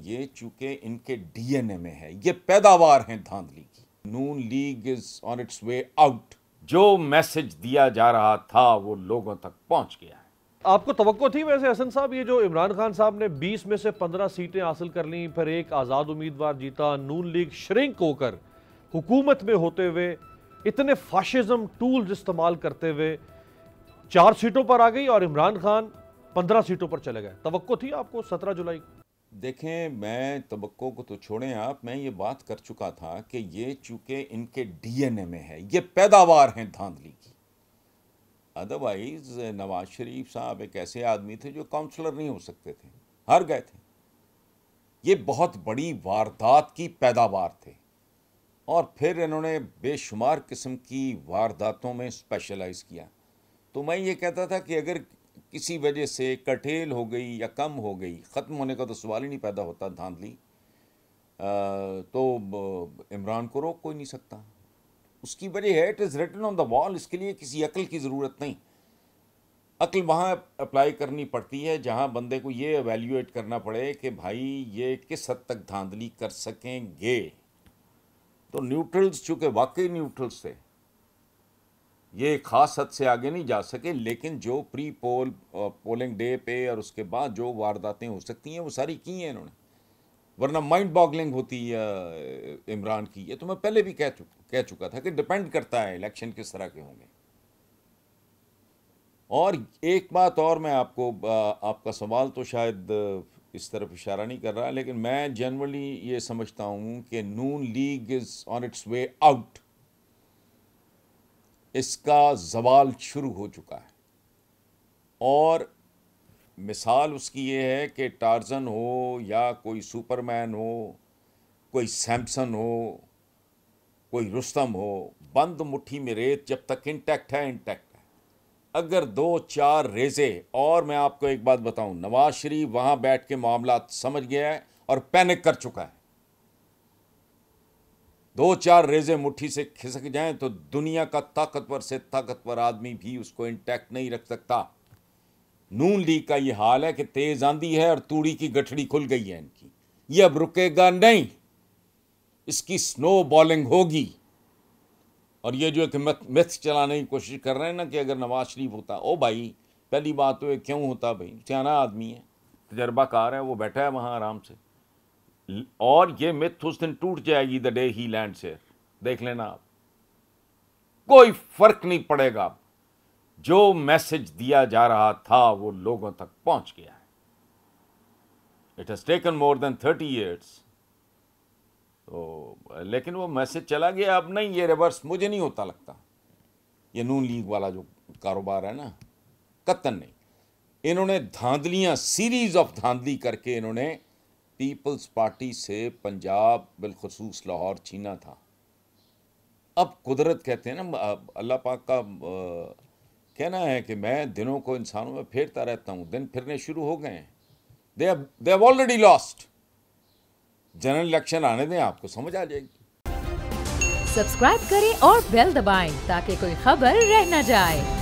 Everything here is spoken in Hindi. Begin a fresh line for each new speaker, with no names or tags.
ये चूंकि इनके डीएनए में है, ये पैदावार है धांधली की। Noon League is on its way out. जो मैसेज दिया जा रहा था वो लोगों तक पहुंच गया है।
आपको तवक्को थी वैसे हसन साहब, ये जो इमरान खान साहब ने 20 में से 15 सीटें हासिल कर ली, फिर एक आज़ाद उम्मीदवार जीता, नून लीग श्रिंक होकर हुकूमत में होते हुए इतने फाशिज्म टूल्स इस्तेमाल करते हुए 4 सीटों पर आ गई और इमरान खान 15 सीटों पर चले गए। तवक्को थी आपको 17 जुलाई को?
देखें, मैं तवक्को को तो छोड़ें आप, मैं ये बात कर चुका था कि ये चूंकि इनके डीएनए में है, ये पैदावार है धांधली की। अदरवाइज नवाज शरीफ साहब एक ऐसे आदमी थे जो काउंसलर नहीं हो सकते थे, हार गए थे। ये बहुत बड़ी वारदात की पैदावार थे और फिर इन्होंने बेशुमार किस्म की वारदातों में स्पेशलाइज किया। तो मैं ये कहता था कि अगर किसी वजह से कटेल हो गई या कम हो गई, ख़त्म होने का तो सवाल ही नहीं पैदा होता धांधली, तो इमरान को रोक कोई नहीं सकता। उसकी वजह है, it is written on the wall. इसके लिए किसी अक्ल की ज़रूरत नहीं। अक्ल वहाँ अप्लाई करनी पड़ती है जहाँ बंदे को ये एवेल्यूएट करना पड़े कि भाई ये किस हद तक धांधली कर सकेंगे। तो न्यूट्रल्स चूँकि वाकई न्यूट्रल्स थे, ये ख़ास हद से आगे नहीं जा सके, लेकिन जो प्री पोलिंग डे पे और उसके बाद जो वारदातें हो सकती हैं वो सारी की हैं इन्होंने, वरना माइंड बॉगलिंग होती है इमरान की। ये तो मैं पहले भी कह चुका था कि डिपेंड करता है इलेक्शन किस तरह के होंगे। और एक बात और, मैं आपको आपका सवाल तो शायद इस तरफ इशारा नहीं कर रहा, लेकिन मैं जनरली ये समझता हूँ कि Noon League is on its way out. इसका ज़वाल शुरू हो चुका है और मिसाल उसकी ये है कि टार्जन हो या कोई सुपरमैन हो, कोई सैमसन हो, कोई रुस्तम हो, बंद मुट्ठी में रेत जब तक इंटैक्ट है, इंटैक्ट है। अगर 2-4 रेज़े, और मैं आपको एक बात बताऊं, नवाज शरीफ वहाँ बैठ के मामला समझ गया है और पैनिक कर चुका है। 2-4 रेज़े मुट्ठी से खिसक जाएं तो दुनिया का ताकतवर से ताकतवर आदमी भी उसको इंटैक्ट नहीं रख सकता। नून लीग का ये हाल है कि तेज आंधी है और तूड़ी की गठड़ी खुल गई है इनकी। ये अब रुकेगा नहीं, इसकी स्नो बॉलिंग होगी। और ये जो एक मिथ चलाने की कोशिश कर रहे हैं ना कि अगर नवाज शरीफ होता, ओ भाई पहली बात तो ये क्यों होता, भाई सियाना आदमी है, तजर्बाकार है, वो बैठा है वहाँ आराम से। और ये मिथ उस दिन टूट जाएगी the day he lands here. देख लेना आप, कोई फर्क नहीं पड़ेगा। जो मैसेज दिया जा रहा था वो लोगों तक पहुंच गया है। It has taken more than 30 years। तो लेकिन वो मैसेज चला गया। अब नहीं, ये रिवर्स मुझे नहीं होता लगता। ये नून लीग वाला जो कारोबार है ना, कतन नहीं। इन्होंने धांधलियां, सीरीज ऑफ धांधली करके इन्होंने पीपल्स पार्टी से पंजाब बिलखसूस लाहौर छीना था। अब कुदरत कहते हैं ना, अल्लाह पाक का कहना है कि मैं दिनों को इंसानों में फेरता रहता हूँ। दिन फिरने शुरू हो गए हैं। They have already lost. General election आने दें, आपको समझ आ जाएगी।
सब्सक्राइब करें और बेल दबाएं ताकि कोई खबर रह न जाए।